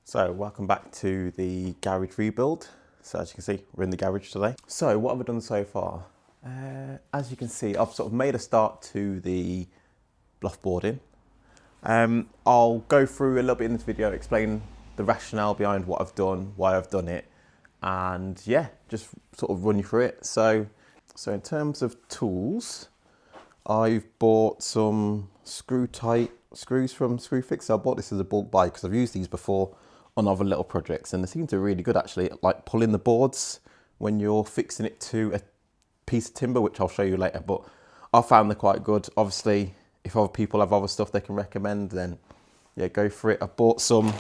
So welcome back to the garage rebuild. So as you can see, we're in the garage today. So what have I done so far? As you can see, I've sort of made a start to the loft boarding. I'll go through a little bit in this video, explain the rationale behind what I've done, why I've done it, and yeah, just sort of run you through it. So in terms of tools, I've bought some screw-tight screws from Screwfix. I bought this as a bulk buy because I've used these before on other little projects, and they seem to be really good actually, like pulling the boards when you're fixing it to a piece of timber, which I'll show you later, but I found they're quite good. Obviously, if other people have other stuff they can recommend, then yeah, go for it. I bought some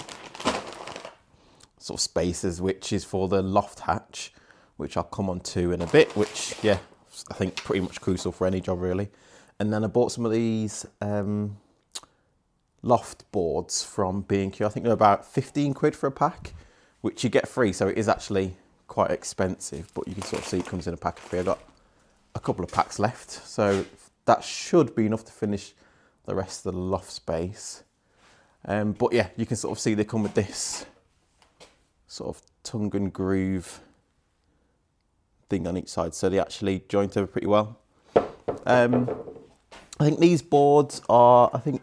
sort of spacers, which is for the loft hatch, which I'll come on to in a bit, which yeah, I think pretty much crucial for any job really. And then I bought some of these loft boards from B&Q. I think they're about 15 quid for a pack, which you get free, so it is actually quite expensive, but you can sort of see it comes in a pack of three. I've got a couple of packs left, so that should be enough to finish the rest of the loft space. But yeah, you can sort of see they come with this sort of tongue and groove thing on each side, so they actually joint over pretty well. I think these boards are, I think,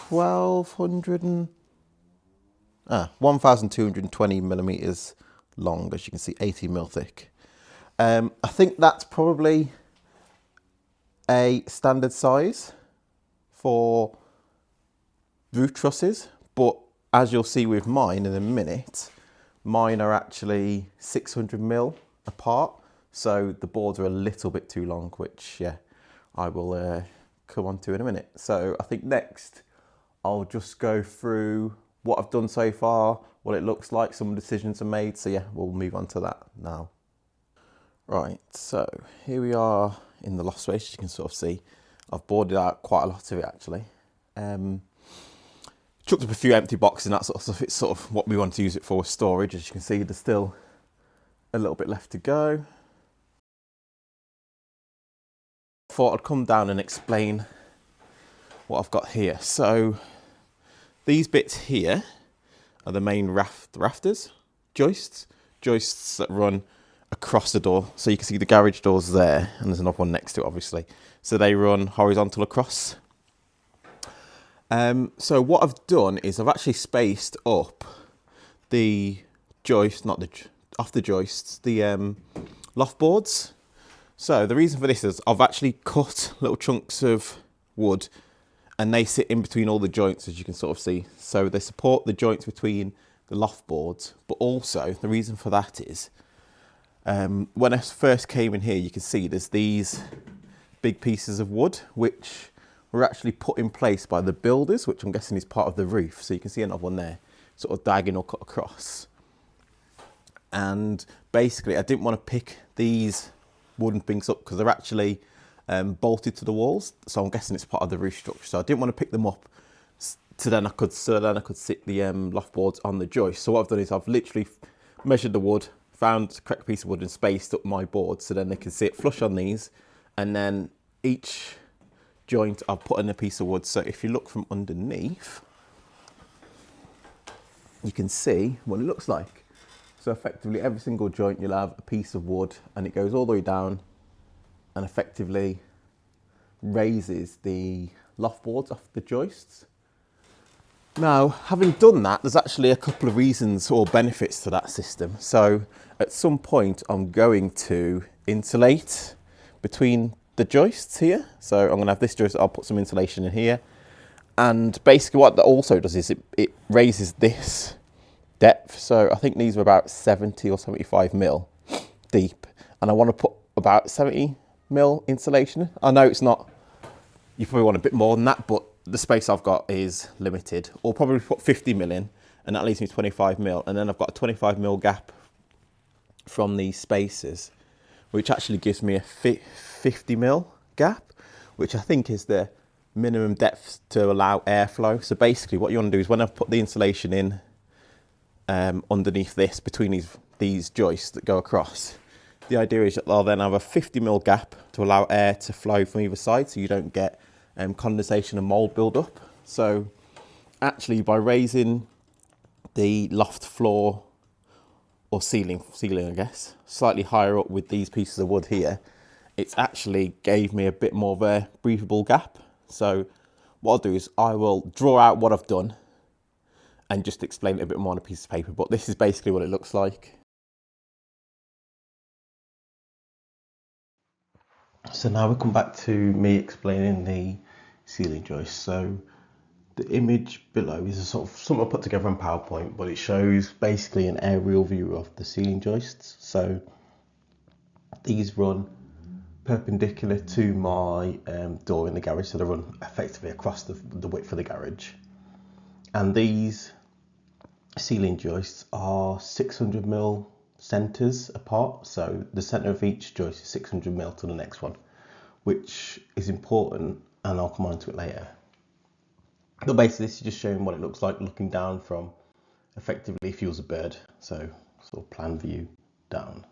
1,220 millimeters long, as you can see, 80 mil thick. I think that's probably a standard size for roof trusses, but as you'll see with mine in a minute, mine are actually 600 mil apart, so the boards are a little bit too long, which yeah, I will come on to in a minute. So I think next I'll just go through what I've done so far, what it looks like, some decisions are made. So yeah, we'll move on to that now. Right, so here we are in the loft space. As you can sort of see, I've boarded out quite a lot of it actually. Chucked up a few empty boxes and that sort of stuff. It's sort of what we want to use it for, storage. As you can see, there's still a little bit left to go. Thought I'd come down and explain what I've got here. So these bits here are the main rafters, joists that run across the door. So you can see the garage doors there, and there's another one next to it obviously. So they run horizontal across. So what I've done is I've actually spaced up the joist, off the joists, the loft boards. So the reason for this is I've actually cut little chunks of wood and they sit in between all the joints, as you can sort of see. So they support the joints between the loft boards, but also the reason for that is when I first came in here, you can see there's these big pieces of wood which were actually put in place by the builders, which I'm guessing is part of the roof. So you can see another one there, sort of diagonal cut across. And basically I didn't want to pick these wooden things up because they're actually bolted to the walls, so I'm guessing it's part of the roof structure. So I didn't want to pick them up so then I could sit the loft boards on the joist. So what I've done is I've literally measured the wood, found the correct piece of wood and spaced up my board so then they can sit flush on these, and then each joint I've put in a piece of wood. So if you look from underneath, you can see what it looks like. So effectively every single joint you'll have a piece of wood, and it goes all the way down and effectively raises the loft boards off the joists. Now, having done that, there's actually a couple of reasons or benefits to that system. So at some point I'm going to insulate between the joists here. So I'm going to have this joist, I'll put some insulation in here. And basically what that also does is it raises this depth. So I think these are about 70 or 75 mil deep, and I want to put about 70 mil insulation. I know it's not, you probably want a bit more than that, but the space I've got is limited. I'll probably put 50 mil in, and that leaves me 25 mil, and then I've got a 25 mil gap from these spaces, which actually gives me a 50 mil gap, which I think is the minimum depth to allow airflow. So basically what you want to do is when I've put the insulation in underneath this, between these joists that go across, the idea is that I'll then have a 50 mil gap to allow air to flow from either side, so you don't get condensation and mold build up. So actually by raising the loft floor or ceiling, I guess, slightly higher up with these pieces of wood here, it's actually gave me a bit more of a breathable gap. So what I'll do is I will draw out what I've done and just explain it a bit more on a piece of paper, but this is basically what it looks like. So now we come back to me explaining the ceiling joist. So the image below is a sort of something I put together on PowerPoint, but it shows basically an aerial view of the ceiling joists. So these run perpendicular to my door in the garage, so they run effectively across the width of the garage. And these ceiling joists are 600mm centres apart, so the centre of each joist is 600mm to the next one, which is important, and I'll come on to it later. But basically this is just showing what it looks like looking down from, effectively if you was a bird, so sort of plan view down.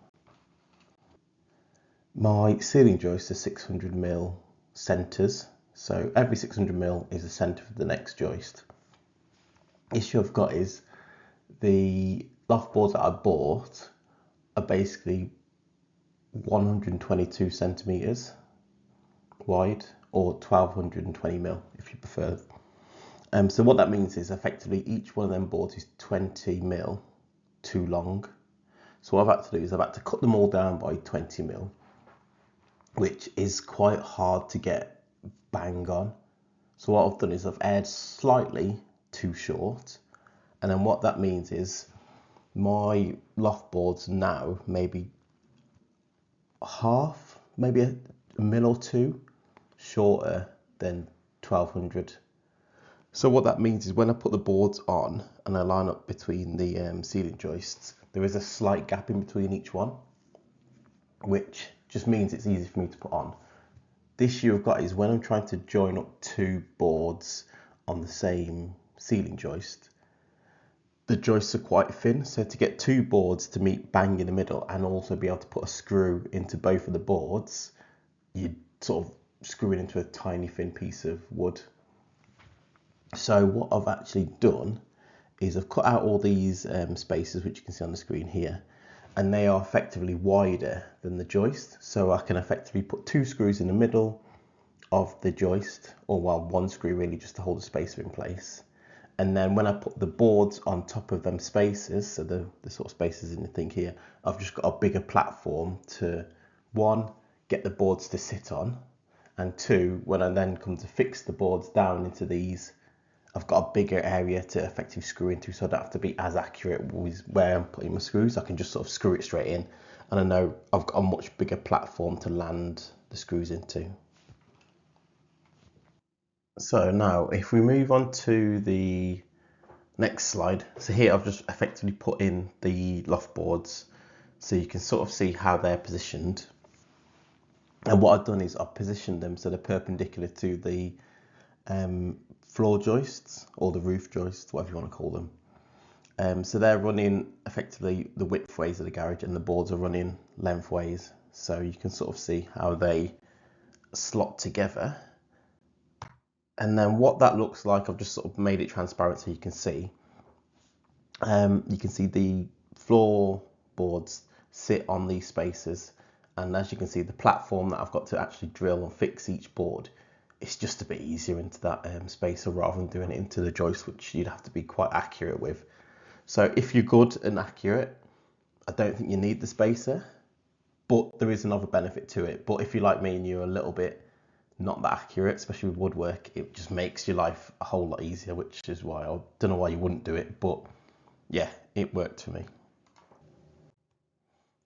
My ceiling joists are 600mm centres, so every 600mm is the centre of the next joist. The issue I've got is the loft boards that I bought are basically 122 centimetres wide, or 1220mm if you prefer. So what that means is effectively each one of them boards is 20mm too long. So what I've had to do is I've had to cut them all down by 20mm, which is quite hard to get bang on. So what I've done is I've aired slightly too short, and then what that means is my loft boards now maybe half, maybe a mil or two shorter than 1200. So what that means is when I put the boards on and I line up between the ceiling joists, there is a slight gap in between each one, which just means it's easy for me to put on. The issue I've got is when I'm trying to join up two boards on the same ceiling joist, the joists are quite thin, so to get two boards to meet bang in the middle and also be able to put a screw into both of the boards, you're sort of screwing into a tiny thin piece of wood. So what I've actually done is I've cut out all these spaces, which you can see on the screen here, and they are effectively wider than the joist. So I can effectively put two screws in the middle of the joist, or well, one screw really just to hold the spacer in place. And then when I put the boards on top of them spaces, so the sort of spaces in the thing here, I've just got a bigger platform to, one, get the boards to sit on, and two, when I then come to fix the boards down into these, I've got a bigger area to effectively screw into, so I don't have to be as accurate with where I'm putting my screws. I can just sort of screw it straight in, and I know I've got a much bigger platform to land the screws into. So now if we move on to the next slide, so here I've just effectively put in the loft boards so you can sort of see how they're positioned. And what I've done is I've positioned them so they're perpendicular to the floor joists or the roof joists, whatever you want to call them. So they're running effectively the widthways of the garage, and the boards are running lengthways. So you can sort of see how they slot together. And then what that looks like, I've just sort of made it transparent so you can see. You can see the floor boards sit on these spaces, and as you can see, the platform that I've got to actually drill and fix each board, it's just a bit easier into that spacer rather than doing it into the joist, which you'd have to be quite accurate with. So if you're good and accurate, I don't think you need the spacer, but there is another benefit to it. But if you're like me and you're a little bit not that accurate, especially with woodwork, it just makes your life a whole lot easier, which is why I don't know why you wouldn't do it, but yeah, it worked for me.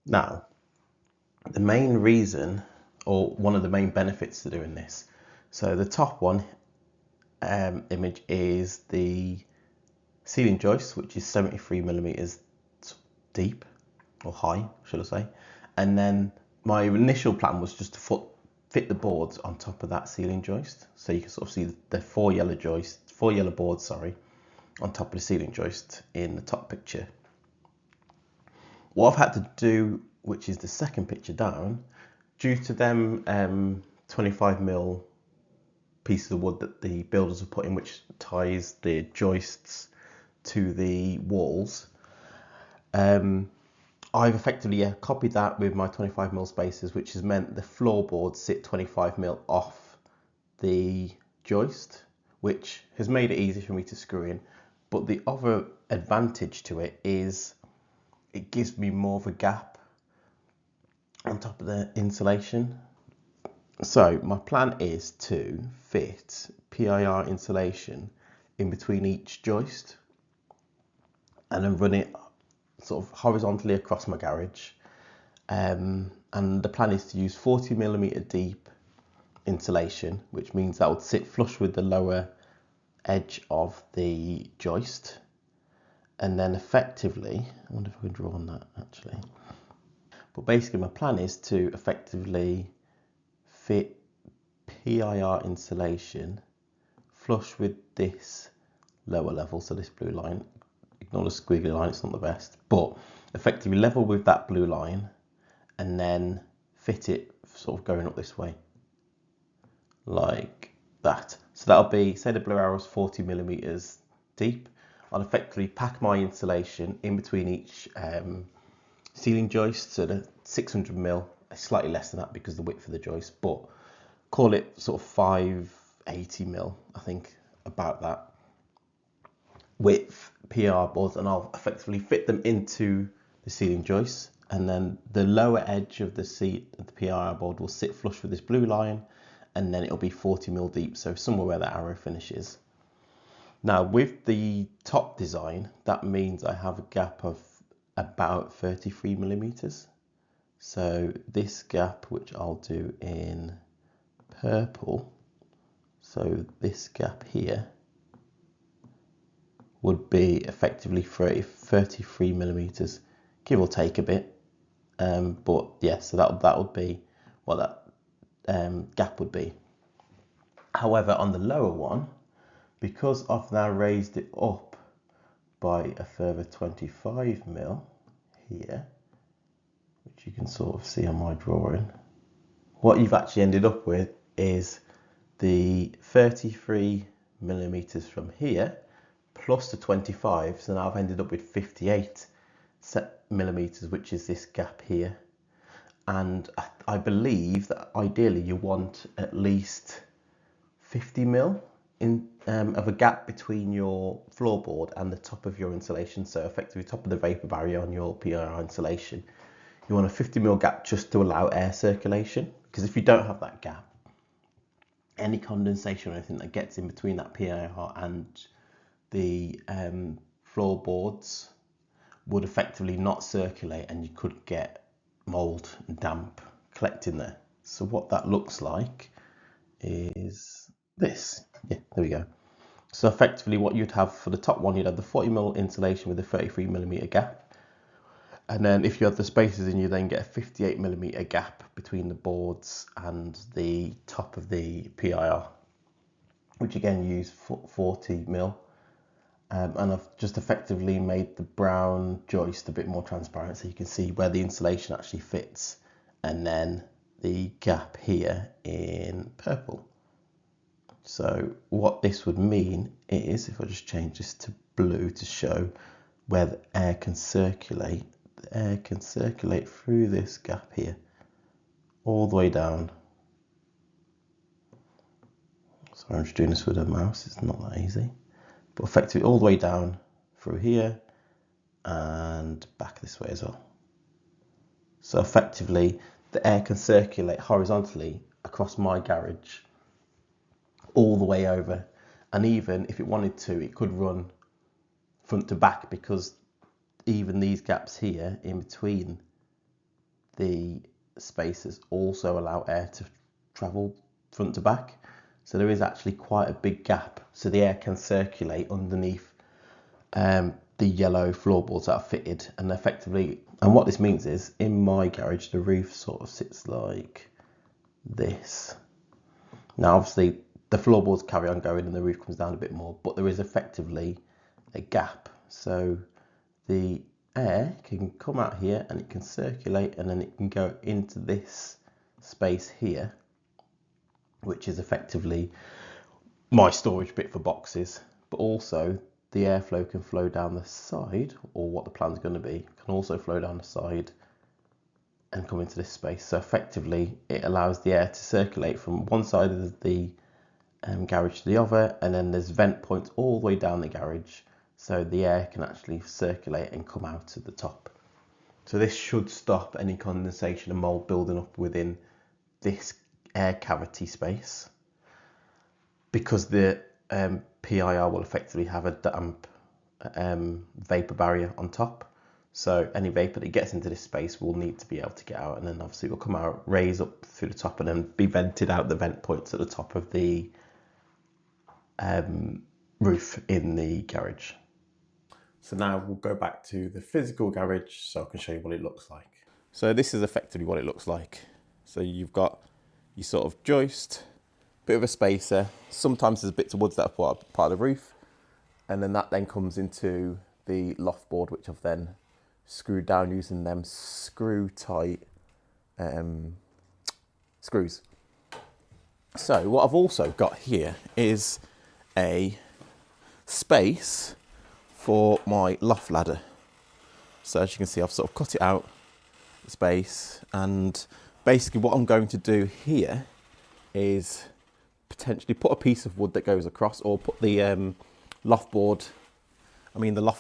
Now, the main reason, or one of the main benefits to doing this, so the top one image is the ceiling joist, which is 73mm deep, or high, should I say. And then my initial plan was just to fit the boards on top of that ceiling joist. So you can sort of see the four yellow boards, on top of the ceiling joist in the top picture. What I've had to do, which is the second picture down, due to them 25mm pieces of wood that the builders have put in, which ties the joists to the walls. I've effectively copied that with my 25mm spacers, which has meant the floorboards sit 25mm off the joist, which has made it easy for me to screw in. But the other advantage to it is it gives me more of a gap on top of the insulation. So my plan is to fit PIR insulation in between each joist and then run it sort of horizontally across my garage. And the plan is to use 40mm deep insulation, which means that would sit flush with the lower edge of the joist. And then effectively, I wonder if I can draw on that actually. But basically my plan is to effectively fit PIR insulation flush with this lower level, so this blue line. Ignore the squiggly line, it's not the best, but effectively level with that blue line and then fit it sort of going up this way like that. So that'll be, say the blue arrow is 40mm deep. I'll effectively pack my insulation in between each ceiling joist, so the 600mm, slightly less than that because of the width of the joist, but call it sort of 580mm, I think, about that width PR boards, and I'll effectively fit them into the ceiling joists, and then the lower edge of the seat of the PR board will sit flush with this blue line, and then it'll be 40mm deep, so somewhere where the arrow finishes. Now with the top design, that means I have a gap of about 33mm. So this gap, which I'll do in purple, so this gap here would be effectively 33mm, give or take a bit. But yeah, so that would be what that gap would be. However, on the lower one, because I've now raised it up by a further 25mm here, which you can sort of see on my drawing, what you've actually ended up with is the 33mm from here plus the 25, so now I've ended up with 58mm, which is this gap here. And I believe that ideally you want at least 50mm of a gap between your floorboard and the top of your insulation, so effectively top of the vapor barrier on your PIR insulation. You want a 50mm gap just to allow air circulation, because if you don't have that gap, any condensation or anything that gets in between that PIR and the floorboards would effectively not circulate, and you could get mold and damp collecting there. So what that looks like is this. Yeah, there we go. So effectively what you'd have for the top one, you'd have the 40mm insulation with a 33mm gap. And then if you have the spacers in, you then get a 58mm gap between the boards and the top of the PIR, which again use 40mm. And I've just effectively made the brown joist a bit more transparent so you can see where the insulation actually fits, and then the gap here in purple. So what this would mean is, if I just change this to blue to show where the air can circulate, the air can circulate through this gap here all the way down. Sorry, I'm just doing this with a mouse, it's not that easy. But effectively all the way down through here and back this way as well. So effectively the air can circulate horizontally across my garage all the way over, and even if it wanted to, it could run front to back, because even these gaps here in between the spaces also allow air to travel front to back. So there is actually quite a big gap, so the air can circulate underneath the yellow floorboards that are fitted. And effectively, and what this means is, in my garage the roof sort of sits like this. Now obviously the floorboards carry on going and the roof comes down a bit more, but there is effectively a gap, so the air can come out here and it can circulate, and then it can go into this space here, which is effectively my storage bit for boxes. But also the airflow can flow down the side, or what the plan's going to be, can also flow down the side and come into this space. So effectively, it allows the air to circulate from one side of the garage to the other, and then there's vent points all the way down the garage, so the air can actually circulate and come out at the top. So this should stop any condensation and mold building up within this air cavity space, because the PIR will effectively have a damp vapor barrier on top. So any vapor that gets into this space will need to be able to get out, and then obviously it will come out, raise up through the top, and then be vented out the vent points at the top of the roof in the garage. So now we'll go back to the physical garage so I can show you what it looks like. So this is effectively what it looks like. So you've got your sort of joist, bit of a spacer, sometimes there's bits of woods that are part of the roof, and then that then comes into the loft board, which I've then screwed down using them screw tight screws. So what I've also got here is a space for my loft ladder. So as you can see, I've sort of cut it out, the space, and basically what I'm going to do here is potentially put a piece of wood that goes across, or put the loft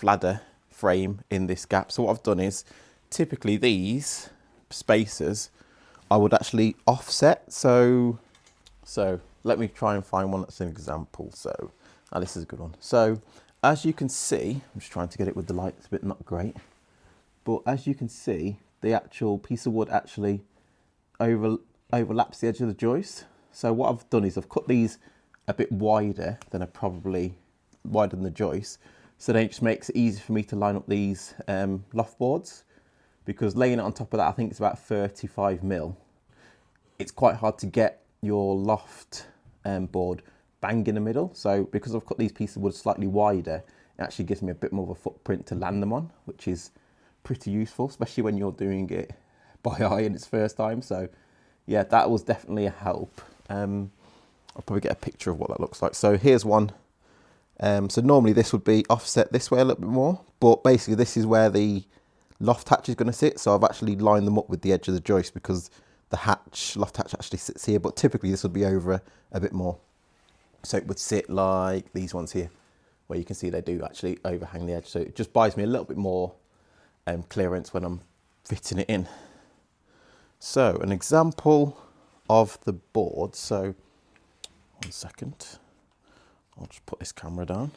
ladder frame in this gap. So what I've done is, typically these spacers I would actually offset. So let me try and find one that's an example. So this is a good one. So as you can see, I'm just trying to get it with the light, it's a bit not great, but as you can see, the actual piece of wood actually overlaps the edge of the joist. So what I've done is I've cut these a bit wider than wider than the joist. So then it just makes it easy for me to line up these loft boards, because laying it on top of that, I think it's about 35 mil. It's quite hard to get your loft board bang in the middle. So because I've cut these pieces of wood slightly wider, it actually gives me a bit more of a footprint to land them on, which is pretty useful, especially when you're doing it by eye and it's first time. So yeah, that was definitely a help. I'll probably get a picture of what that looks like. So here's one. So normally this would be offset this way a little bit more, but basically this is where the loft hatch is going to sit. So I've actually lined them up with the edge of the joist, because the loft hatch actually sits here, but typically this would be over a bit more. So it would sit like these ones here, where you can see they do actually overhang the edge. So it just buys me a little bit more clearance when I'm fitting it in. So an example of the board. So 1 second, I'll just put this camera down.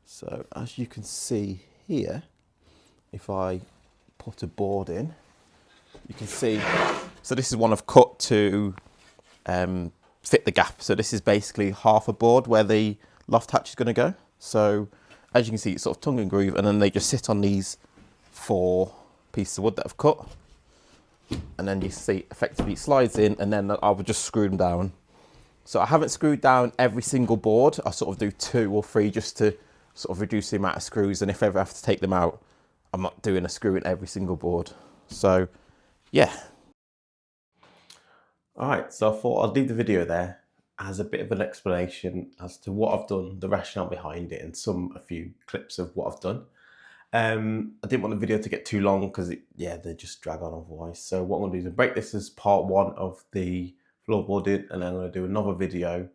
So as you can see here, if I put a board in, you can see, so this is one I've cut to fit the gap. So this is basically half a board where the loft hatch is going to go. So as you can see, it's sort of tongue and groove, and then they just sit on these 4 pieces of wood that I've cut. And then you see effectively it slides in, and then I would just screw them down. So I haven't screwed down every single board. I sort of do 2 or 3 just to sort of reduce the amount of screws. And if I ever have to take them out, I'm not doing a screw in every single board. So yeah. All right, so I thought I'd leave the video there as a bit of an explanation as to what I've done, the rationale behind it, and a few clips of what I've done. I didn't want the video to get too long, because they just drag on otherwise. So what I'm going to do is break this as part 1 of the floorboarding, and then I'm going to do another video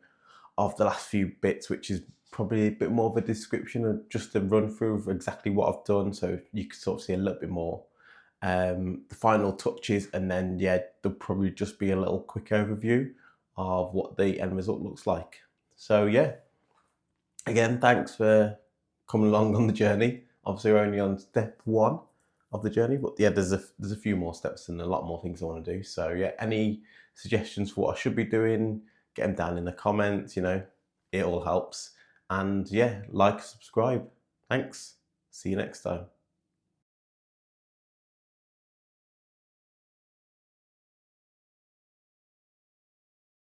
of the last few bits, which is probably a bit more of a description of just a run through of exactly what I've done, so you can sort of see a little bit more the final touches, and then there'll probably just be a little quick overview of what the end result looks like. So yeah, again, thanks for coming along on the journey. Obviously we're only on step 1 of the journey, but yeah, there's a few more steps and a lot more things I want to do. So yeah, any suggestions for what I should be doing, get them down in the comments, it all helps. And yeah, like, subscribe. Thanks. See you next time.